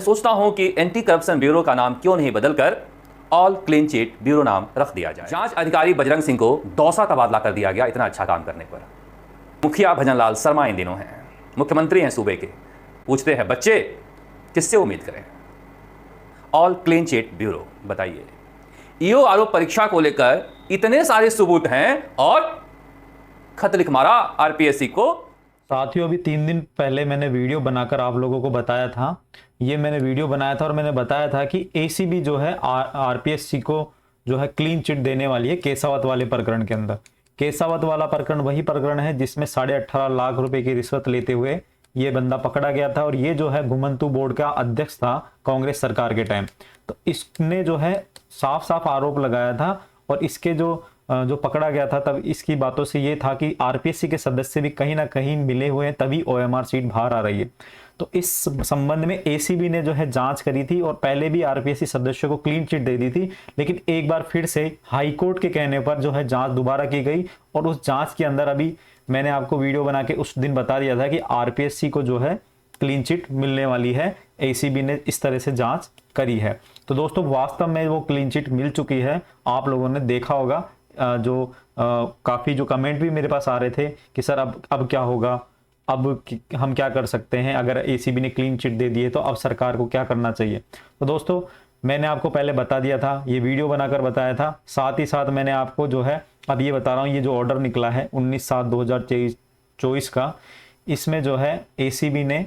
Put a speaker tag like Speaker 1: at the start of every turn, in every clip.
Speaker 1: सोचता हूं कि एंटी करप्शन ब्यूरो का नाम क्यों नहीं बदलकर ऑल क्लीन चिट ब्यूरो नाम रख दिया जाए। जांच अधिकारी बजरंग सिंह को दौसा तबादला कर दिया गया इतना अच्छा काम करने पर। मुखिया भजनलाल शर्मा इन दिनों हैं, मुख्यमंत्री हैं सूबे के। पूछते हैं बच्चे किससे उम्मीद करें? All clean chit bureau. बताइए, ईओ आरोप परीक्षा को लेकर इतने सारे सबूत हैं और खत लिख मारा आरपीएससी को।
Speaker 2: साथियों, अभी 3 दिन पहले मैंने वीडियो बनाकर आप लोगों को बताया था, ये मैंने वीडियो बनाया था और मैंने बताया था कि एसीबी जो है आरपीएससी को जो है क्लीन चिट देने वाली है केसावत वाले प्रकरण के अंदर। केसावत वाला प्रकरण वही प्रकरण है जिसमें 18.5 लाख रुपए की रिश्वत लेते हुए ये बंदा पकड़ा गया था और ये जो है घुमंतु बोर्ड का अध्यक्ष था कांग्रेस सरकार के टाइम। तो इसने जो है साफ साफ आरोप लगाया था और इसके जो पकड़ा गया था तब इसकी बातों से ये था कि आरपीएससी के सदस्य भी कहीं ना कहीं मिले हुए हैं, तभी ओएमआर सीट बाहर आ रही है। तो इस संबंध में एसीबी ने जो है जांच करी थी और पहले भी आरपीएससी सदस्यों को क्लीन चिट दे दी थी, लेकिन एक बार फिर से हाई कोर्ट के कहने पर जो है जांच दोबारा की गई और उस जांच के अंदर अभी मैंने आपको वीडियो बना के उस दिन बता दिया था कि आरपीएससी को जो है क्लीन चिट मिलने वाली है। एसीबी ने इस तरह से जांच करी है। तो दोस्तों, वास्तव में वो क्लीन चिट मिल चुकी है। आप लोगों ने देखा होगा काफी जो कमेंट भी मेरे पास आ रहे थे कि सर अब क्या होगा, अब हम क्या कर सकते हैं, अगर एसीबी ने क्लीन चिट दे दी है तो अब सरकार को क्या करना चाहिए। तो दोस्तों, मैंने आपको पहले बता दिया था, ये वीडियो बनाकर बताया था। साथ ही साथ मैंने आपको जो है अब ये बता रहा हूँ, ये जो ऑर्डर निकला है 19/7/2024 का, इसमें जो है एसीबी ने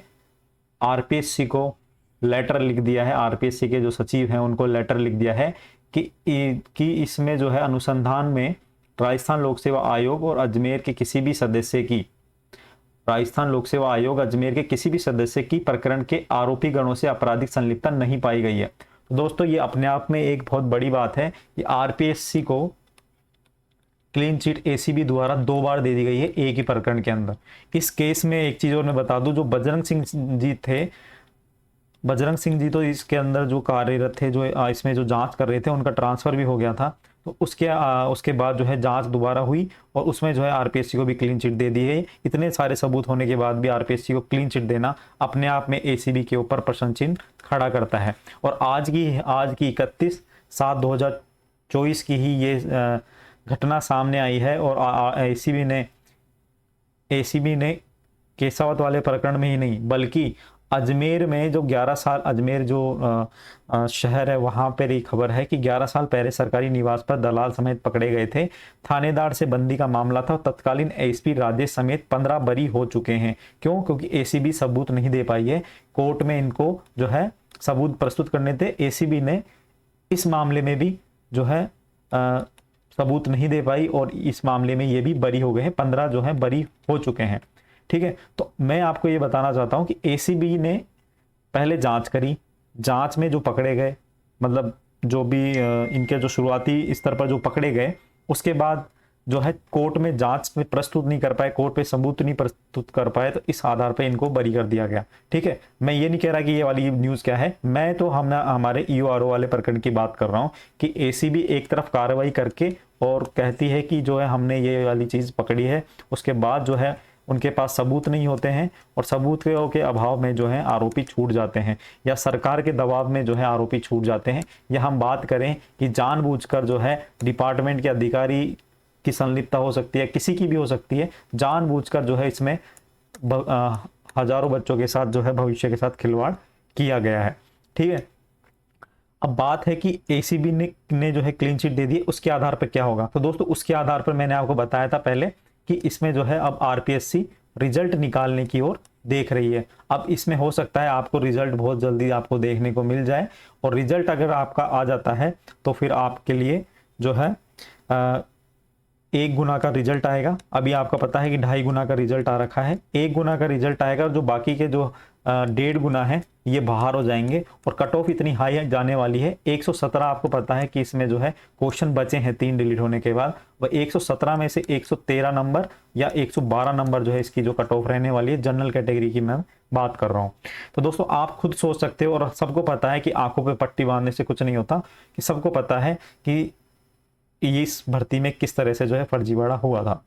Speaker 2: आरपीएससी को लेटर लिख दिया है। आरपीएससी के जो सचिव हैं उनको लेटर लिख दिया है कि इसमें जो है अनुसंधान में राजस्थान लोक सेवा आयोग और अजमेर के किसी भी सदस्य की प्रकरण के आरोपी गणों से आपराधिक संलिप्तता नहीं पाई गई है। तो दोस्तों, ये अपने आप में एक बहुत बड़ी बात है कि आरपीएससी को क्लीन चिट एसीबी द्वारा 2 बार दे दी गई है एक ही प्रकरण के अंदर। इस केस में एक चीज और मैं बता दूं, जो बजरंग सिंह जी थे, बजरंग सिंह जी तो इसके अंदर जो कार्यरत थे, जो इसमें जो जांच कर रहे थे, उनका ट्रांसफर भी हो गया था। तो उसके बाद जो है जांच दोबारा हुई और उसमें जो है आरपीएससी को भी क्लीन चिट दे दी गई। इतने सारे सबूत होने के बाद भी आरपीएससी को क्लीन चिट देना अपने आप में एसीबी के ऊपर प्रश्न चिन्ह खड़ा करता है। और आज की 31/7/2024 की ही ये घटना सामने आई है और एसीबी ने केसावत वाले प्रकरण में ही नहीं बल्कि अजमेर में जो 11 साल, अजमेर जो शहर है वहां पर ही खबर है कि 11 साल पहले सरकारी निवास पर दलाल समेत पकड़े गए थे। थानेदार से बंदी का मामला था और तत्कालीन एसपी राजेश समेत 15 बरी हो चुके हैं। क्यों? क्योंकि एसीबी सबूत नहीं दे पाई है। कोर्ट में इनको जो है सबूत प्रस्तुत करने थे। एसीबी ने इस मामले में भी जो है सबूत नहीं दे पाई और इस मामले में ये भी बरी हो गए हैं। 15 जो है बरी हो चुके हैं। ठीक है, तो मैं आपको ये बताना चाहता हूं कि एसीबी ने पहले जांच करी, जांच में जो पकड़े गए, मतलब जो भी इनके जो शुरुआती स्तर पर जो पकड़े गए, उसके बाद जो है कोर्ट में जांच में प्रस्तुत नहीं कर पाए, कोर्ट पे सबूत नहीं प्रस्तुत कर पाए, तो इस आधार पे इनको बरी कर दिया गया। ठीक है, मैं ये नहीं कह रहा कि ये वाली न्यूज क्या है, मैं तो हमारे ईओआरओ वाले प्रकरण की बात कर रहा हूँ कि एसीबी एक तरफ कार्रवाई करके और कहती है कि जो है हमने ये वाली चीज पकड़ी है, उसके बाद जो है उनके पास सबूत नहीं होते हैं और सबूत के अभाव में जो है आरोपी छूट जाते हैं या सरकार के दबाव में जो है आरोपी छूट जाते हैं। या हम बात करें कि जानबूझकर जो है डिपार्टमेंट के अधिकारी की संलिप्तता हो सकती है, किसी की भी हो सकती है, जानबूझकर जो है इसमें हजारों बच्चों के साथ जो है भविष्य के साथ खिलवाड़ किया गया है। ठीक है, अब बात है कि एसीबी ने जो है क्लीन चिट दे दी, उसके आधार पर क्या होगा। तो दोस्तों, उसके आधार पर मैंने आपको बताया था पहले कि इसमें जो है अब आरपीएससी रिजल्ट निकालने की ओर देख रही है। अब इसमें हो सकता है आपको रिजल्ट बहुत जल्दी आपको देखने को मिल जाए और रिजल्ट अगर आपका आ जाता है तो फिर आपके लिए जो है 1 गुना का रिजल्ट आएगा। अभी आपका पता है कि 2.5 गुना का रिजल्ट आ रखा है, 1 गुना का रिजल्ट आएगा और जो बाकी के जो 1.5 गुना है ये बाहर हो जाएंगे और कट ऑफ इतनी हाई जाने वाली है। 117 आपको पता है कि इसमें जो है क्वेश्चन बचे हैं 3 डिलीट होने के बाद, वह 117 में से 113 नंबर या 112 नंबर जो है इसकी जो कट ऑफ रहने वाली है, जनरल कैटेगरी की मैं बात कर रहा हूँ। तो दोस्तों, आप खुद सोच सकते हो और सबको पता है कि आंखों पे पट्टी बांधने से कुछ नहीं होता, कि सबको पता है कि इस भर्ती में किस तरह से जो है फर्जीवाड़ा हुआ था।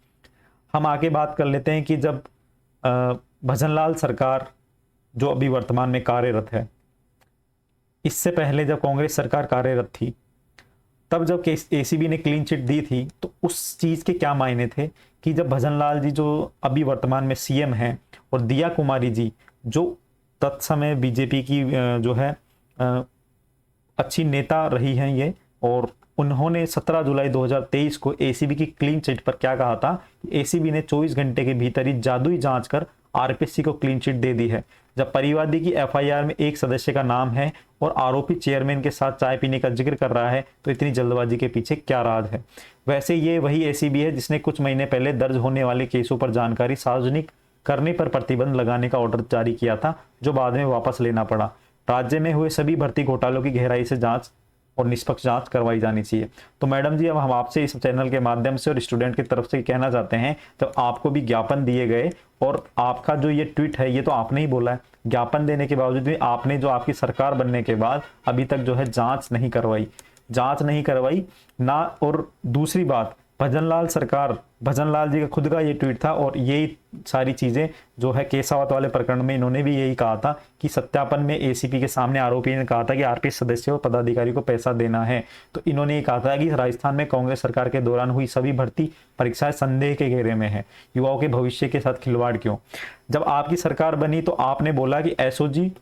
Speaker 2: हम आगे बात कर लेते हैं कि जब भजनलाल सरकार जो अभी वर्तमान में कार्यरत है, इससे पहले जब कांग्रेस सरकार कार्यरत थी, तब जब एसीबी ने क्लीन चिट दी थी, तो उस चीज़ के क्या मायने थे कि जब भजनलाल जी जो अभी वर्तमान में सीएम हैं और दिया कुमारी जी जो तत्समय बीजेपी की जो है अच्छी नेता रही हैं ये, और उन्होंने 17 जुलाई 2023 को एसीबी की क्लीन चिट पर क्या कहा था, एसीबी ने 24 घंटे के भीतर ही जादुई जांच कर आरपीसी को क्लीन चिट दे दी है। जब परिवादी की एफआईआर में एक सदस्य का नाम है और आरोपी चेयरमैन के साथ चाय पीने का जिक्र कर रहा है, तो इतनी जल्दबाजी के पीछे क्या राज है। वैसे ये वही एसीबी है जिसने कुछ महीने पहले दर्ज होने वाले केसों पर जानकारी सार्वजनिक करने पर प्रतिबंध लगाने का ऑर्डर जारी किया था, जो बाद में वापस लेना पड़ा। राज्य में हुए सभी भर्ती घोटालों की गहराई से जांच और निष्पक्ष जांच करवाई जानी चाहिए। तो मैडम जी, अब हम आपसे इस चैनल के माध्यम से और स्टूडेंट की तरफ से कहना चाहते हैं, जब आपको भी ज्ञापन दिए गए और आपका जो ये ट्वीट है ये तो आपने ही बोला है, ज्ञापन देने के बावजूद भी आपने जो आपकी सरकार बनने के बाद अभी तक जो है जांच नहीं करवाई ना। और दूसरी बात, भजनलाल जी का खुद का ये ट्वीट था और यही सारी चीजें जो है केसावत वाले प्रकरण में इन्होंने भी यही कहा था कि सत्यापन में एसीपी के सामने आरोपी ने कहा था कि आरपी सदस्य और पदाधिकारी को पैसा देना है। तो इन्होंने ये कहा था कि राजस्थान में कांग्रेस सरकार के दौरान हुई सभी भर्ती परीक्षाएं संदेह के घेरे में है, युवाओं के भविष्य के साथ खिलवाड़ क्यों। जब आपकी सरकार बनी तो आपने बोला कि एसओजी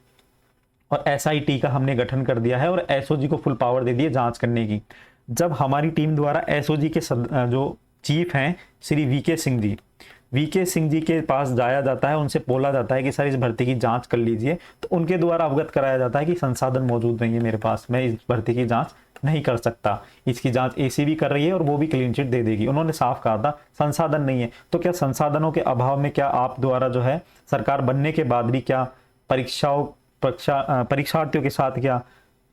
Speaker 2: और एसआईटी का हमने गठन कर दिया है और एसओजी को फुल पावर दे दिए जांच करने की। जब हमारी टीम द्वारा एसओजी के जो चीफ हैं श्री वीके सिंह जी के पास जाया जाता है, उनसे बोला जाता है कि सर इस भर्ती की जांच कर लीजिए, तो उनके द्वारा अवगत कराया जाता है कि संसाधन मौजूद नहीं है मेरे पास, मैं इस भर्ती की जांच नहीं कर सकता, इसकी जांच एसीबी कर रही है और वो भी क्लीन चिट दे देगी। उन्होंने साफ कहा था संसाधन नहीं है। तो क्या संसाधनों के अभाव में क्या आप द्वारा जो है सरकार बनने के बाद भी क्या परीक्षार्थियों के साथ क्या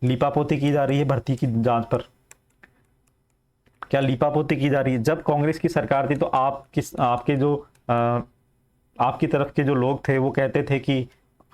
Speaker 2: लीपापोती की जा रही है भर्ती की जांच पर? क्या लीपापोती की जा रही है? जब कांग्रेस की सरकार थी तो आपकी तरफ के जो लोग थे वो कहते थे कि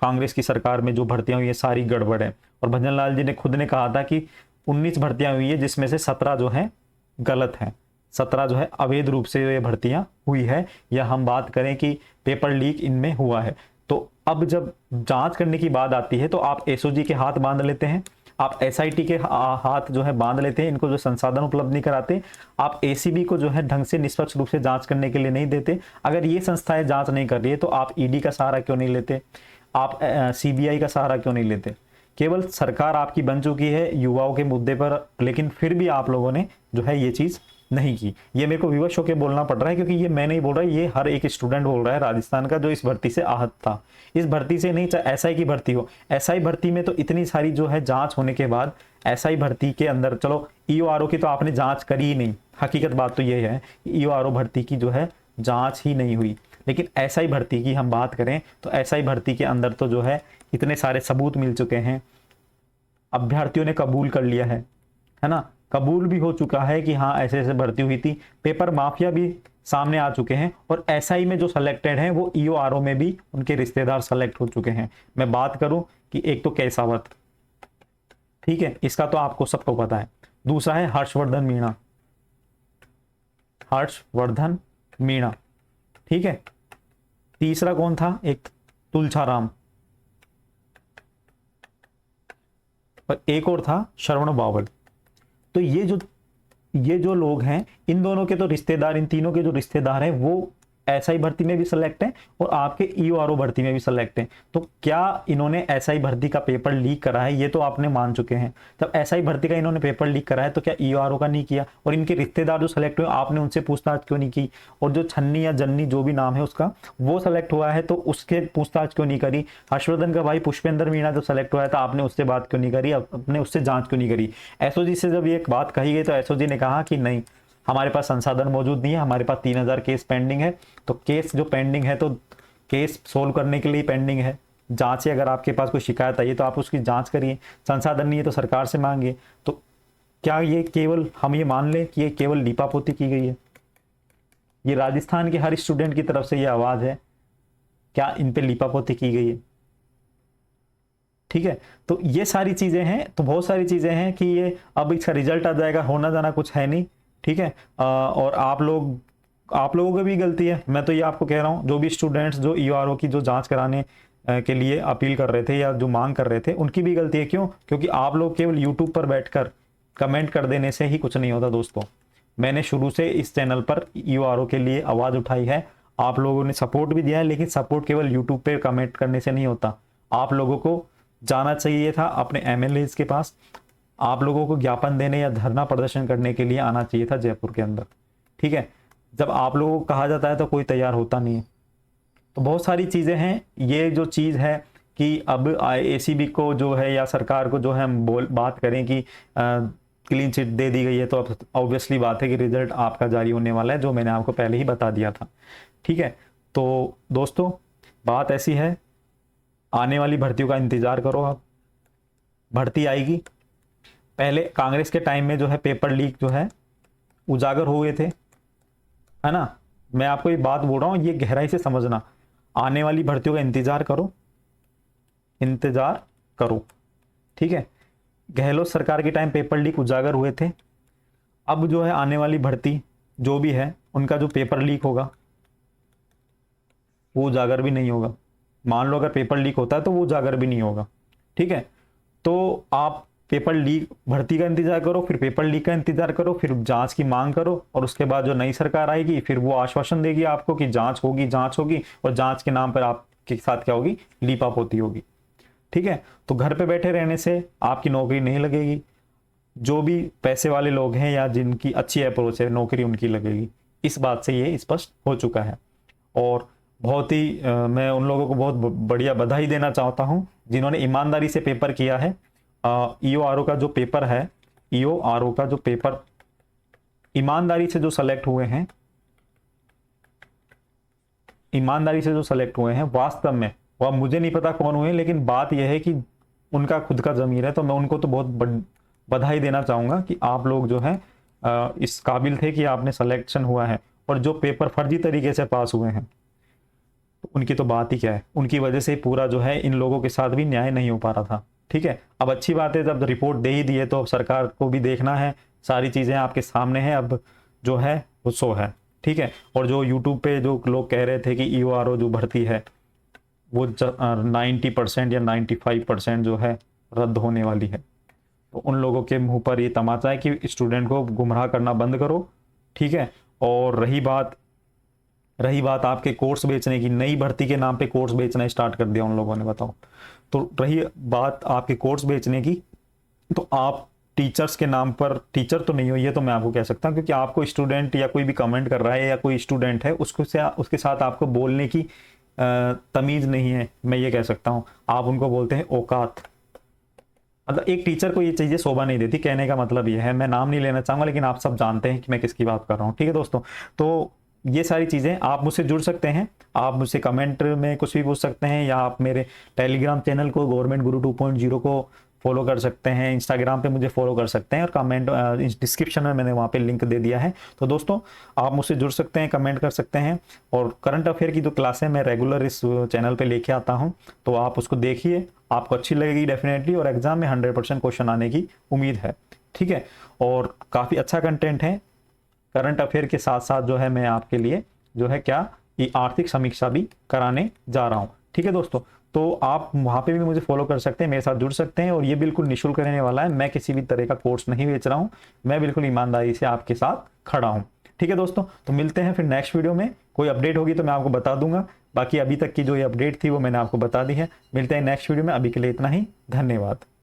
Speaker 2: कांग्रेस की सरकार में जो भर्तियां हुई है सारी गड़बड़ है, और भजनलाल जी ने खुद ने कहा था कि 19 भर्तियां हुई है जिसमें से 17 जो है गलत है, 17 जो है अवैध रूप से ये भर्तियां हुई है, या हम बात करें कि पेपर लीक इनमें हुआ है। तो अब जब जांच करने की बात आती है तो आप एसओजी के हाथ बांध लेते हैं, आप एसआईटी के हाथ जो है बांध लेते हैं, इनको जो संसाधन उपलब्ध नहीं कराते, आप एसीबी को जो है ढंग से निष्पक्ष रूप से जांच करने के लिए नहीं देते। अगर ये संस्थाएं जांच नहीं कर रही है तो आप ईडी का सहारा क्यों नहीं लेते, आप सीबीआई का सहारा क्यों नहीं लेते? केवल सरकार आपकी बन चुकी है युवाओं के मुद्दे पर, लेकिन फिर भी आप लोगों ने जो है ये चीज नहीं की। ये मेरे को विवश होकर बोलना पड़ रहा है क्योंकि ये मैं नहीं बोल रहा, ये हर एक स्टूडेंट बोल रहा है राजस्थान का जो इस भर्ती से आहत था। इस भर्ती से नहीं, चाहे एसआई की भर्ती हो, एसआई भर्ती में तो इतनी सारी जो है जांच होने के बाद एसआई भर्ती के अंदर, चलो ईओआरओ की तो आपने जांच करी ही नहीं, हकीकत बात तो ये है ईओआरओ भर्ती की जो है जांच ही नहीं हुई। लेकिन एसआई भर्ती की हम बात करें तो एसआई भर्ती के अंदर तो जो है इतने सारे सबूत मिल चुके हैं, अभ्यर्थियों ने कबूल कर लिया है ना, कबूल भी हो चुका है कि हाँ ऐसे ऐसे भर्ती हुई थी, पेपर माफिया भी सामने आ चुके हैं, और एसआई में जो सेलेक्टेड हैं वो ईओआरओ में भी उनके रिश्तेदार सेलेक्ट हो चुके हैं। मैं बात करूं कि एक तो केसावत, ठीक है, इसका तो आपको सबको पता है, दूसरा है हर्षवर्धन मीणा, ठीक है, तीसरा कौन था, एक तुलछाराम, और एक और था श्रवण बावल। तो ये जो लोग हैं, इन दोनों के तो रिश्तेदार, इन तीनों के जो रिश्तेदार हैं वो एसआई भर्ती में भी सेलेक्ट हैं और आपके ईओआरओ भर्ती में भी सेलेक्ट हैं। तो क्या इन्होंने एसआई भर्ती का पेपर लीक करा है, ये तो आपने मान चुके हैं। जब एसआई भर्ती का इन्होंने पेपर लीक करा है तो क्या ईओआरओ का नहीं किया? और इनके रिश्तेदार जो सेलेक्ट हुए आपने उनसे पूछताछ क्यों नहीं की? और जो छन्नी या जन्नी जो भी नाम है उसका, वो सेलेक्ट हुआ है तो उसके पूछताछ क्यों नहीं करी? हर्षवर्धन का भाई पुष्पेंद्र मीणा जो सेलेक्ट हुआ है तो आपने उससे बात क्यों नहीं करी, आपने उससे जांच क्यों नहीं करी? एसओजी से जब ये बात कही गई तो एसओजी ने कहा कि नहीं, हमारे पास संसाधन मौजूद नहीं है, हमारे पास 3000 केस पेंडिंग है। तो केस जो पेंडिंग है तो केस सोल्व करने के लिए पेंडिंग है, जांच है। अगर आपके पास कोई शिकायत आई है तो आप उसकी जांच करिए, संसाधन नहीं है तो सरकार से मांगिए। तो क्या ये केवल हम ये मान लें कि ये केवल लीपापोती की गई है? ये राजस्थान के हर स्टूडेंट की तरफ से ये आवाज है, क्या इन पे लीपापोती की गई है? ठीक है, तो ये सारी चीजें हैं, तो बहुत सारी चीजें हैं कि ये अब इसका रिजल्ट आ जाएगा, होना जाना कुछ है नहीं, ठीक है। और आप लोगों की भी गलती है, मैं तो ये आपको कह रहा हूँ, जो भी स्टूडेंट्स जो ईओआरओ की जो जांच कराने के लिए अपील कर रहे थे या जो मांग कर रहे थे, उनकी भी गलती है। क्यों? क्योंकि आप लोग केवल यूट्यूब पर बैठकर कमेंट कर देने से ही कुछ नहीं होता दोस्तों। मैंने शुरू से इस चैनल पर ईओआरओ के लिए आवाज़ उठाई है, आप लोगों ने सपोर्ट भी दिया है, लेकिन सपोर्ट केवल यूट्यूब पे कमेंट करने से नहीं होता। आप लोगों को जाना चाहिए था अपने एमएलएज के पास, आप लोगों को ज्ञापन देने या धरना प्रदर्शन करने के लिए आना चाहिए था जयपुर के अंदर। ठीक है, जब आप लोगों को कहा जाता है तो कोई तैयार होता नहीं है। तो बहुत सारी चीज़ें हैं। ये जो चीज़ है कि अब एसीबी को जो है या सरकार को जो है हम बात करें कि क्लीन चिट दे दी गई है, तो अब ऑब्वियसली बात है कि रिजल्ट आपका जारी होने वाला है, जो मैंने आपको पहले ही बता दिया था। ठीक है, तो दोस्तों बात ऐसी है, आने वाली भर्तियों का इंतज़ार करो। आप भर्ती आएगी। पहले कांग्रेस के टाइम में जो है पेपर लीक जो है उजागर हुए थे, है ना। मैं आपको ये बात बोल रहा हूँ, ये गहराई से समझना। आने वाली भर्तियों का इंतज़ार करो, इंतज़ार करो। ठीक है, गहलोत सरकार के टाइम पेपर लीक उजागर हुए थे। अब जो है आने वाली भर्ती जो भी है, उनका जो पेपर लीक होगा वो उजागर भी नहीं होगा। मान लो अगर पेपर लीक होता है तो वो उजागर भी नहीं होगा। ठीक है, तो आप पेपर लीक भर्ती का इंतजार करो, फिर पेपर लीक का इंतजार करो, फिर जांच की मांग करो, और उसके बाद जो नई सरकार आएगी फिर वो आश्वासन देगी आपको कि जांच होगी, जांच होगी, और जांच के नाम पर आपके साथ क्या होगी, लीपापोती होगी। ठीक है, तो घर पे बैठे रहने से आपकी नौकरी नहीं लगेगी। जो भी पैसे वाले लोग हैं या जिनकी अच्छी अप्रोच है, नौकरी उनकी लगेगी। इस बात से ये स्पष्ट हो चुका है। और बहुत ही मैं उन लोगों को बहुत बढ़िया बधाई देना चाहता हूं जिन्होंने ईमानदारी से पेपर किया है। ईओआरओ का जो पेपर है, ईओआरओ का जो पेपर ईमानदारी से जो सेलेक्ट हुए हैं, ईमानदारी से जो सेलेक्ट हुए हैं, वास्तव में वह मुझे नहीं पता कौन हुए, लेकिन बात यह है कि उनका खुद का ज़मीर है, तो मैं उनको तो बहुत बधाई देना चाहूँगा कि आप लोग जो है इस काबिल थे कि आपने सिलेक्शन हुआ है। और जो पेपर फर्जी तरीके से पास हुए हैं तो उनकी तो बात ही क्या है, उनकी वजह से पूरा जो है इन लोगों के साथ भी न्याय नहीं हो पा रहा था। ठीक है, अब अच्छी बात है, जब रिपोर्ट दे ही दी है तो सरकार को भी देखना है, सारी चीज़ें आपके सामने हैं, अब जो है वो सो है। ठीक है, और जो यूट्यूब पे जो लोग कह रहे थे कि ईओआरओ जो भर्ती है वो 90% या 95% जो है रद्द होने वाली है, तो उन लोगों के मुंह पर ये तमाचा है कि स्टूडेंट को गुमराह करना बंद करो। ठीक है, और रही बात आपके कोर्स बेचने की, नई भर्ती के नाम पे कोर्स बेचना स्टार्ट कर दिया उन लोगों ने, बताओ। तो रही बात आपके कोर्स बेचने की, तो आप टीचर्स के नाम पर टीचर तो नहीं हो, ये तो मैं आपको कह सकता हूँ, क्योंकि आपको स्टूडेंट या कोई भी कमेंट कर रहा है या कोई स्टूडेंट है उसके साथ आपको बोलने की तमीज़ नहीं है, मैं ये कह सकता हूँ। आप उनको बोलते हैं औकात। मतलब एक टीचर को ये चीज़ें शोभा नहीं देती, कहने का मतलब ये है। मैं नाम नहीं लेना चाहूँगा, लेकिन आप सब जानते हैं कि मैं किसकी बात कर रहा हूँ। ठीक है दोस्तों, तो ये सारी चीज़ें आप मुझसे जुड़ सकते हैं, आप मुझसे कमेंट में कुछ भी पूछ सकते हैं, या आप मेरे टेलीग्राम चैनल को गवर्नमेंट गुरु 2.0 को फॉलो कर सकते हैं, इंस्टाग्राम पे मुझे फॉलो कर सकते हैं, और कमेंट डिस्क्रिप्शन में मैंने वहाँ पे लिंक दे दिया है। तो दोस्तों आप मुझसे जुड़ सकते हैं, कमेंट कर सकते हैं, और करंट अफेयर की जो क्लासें मैं रेगुलर इस चैनल पे लेके आता हूँ, तो आप उसको देखिए, आपको अच्छी लगेगी डेफिनेटली, और एग्जाम में 100% क्वेश्चन आने की उम्मीद है। ठीक है, और काफ़ी अच्छा कंटेंट है। करंट अफेयर के साथ साथ जो है मैं आपके लिए जो है क्या, ये आर्थिक समीक्षा भी कराने जा रहा हूँ। ठीक है दोस्तों, तो आप वहाँ पे भी मुझे फॉलो कर सकते हैं, मेरे साथ जुड़ सकते हैं, और ये बिल्कुल निःशुल्क रहने वाला है। मैं किसी भी तरह का कोर्स नहीं बेच रहा हूँ, मैं बिल्कुल ईमानदारी से आपके साथ खड़ा हूँ। ठीक है दोस्तों, तो मिलते हैं फिर नेक्स्ट वीडियो में। कोई अपडेट होगी तो मैं आपको बता दूंगा, बाकी अभी तक की जो ये अपडेट थी वो मैंने आपको बता दी है। मिलते हैं नेक्स्ट वीडियो में, अभी के लिए इतना ही, धन्यवाद।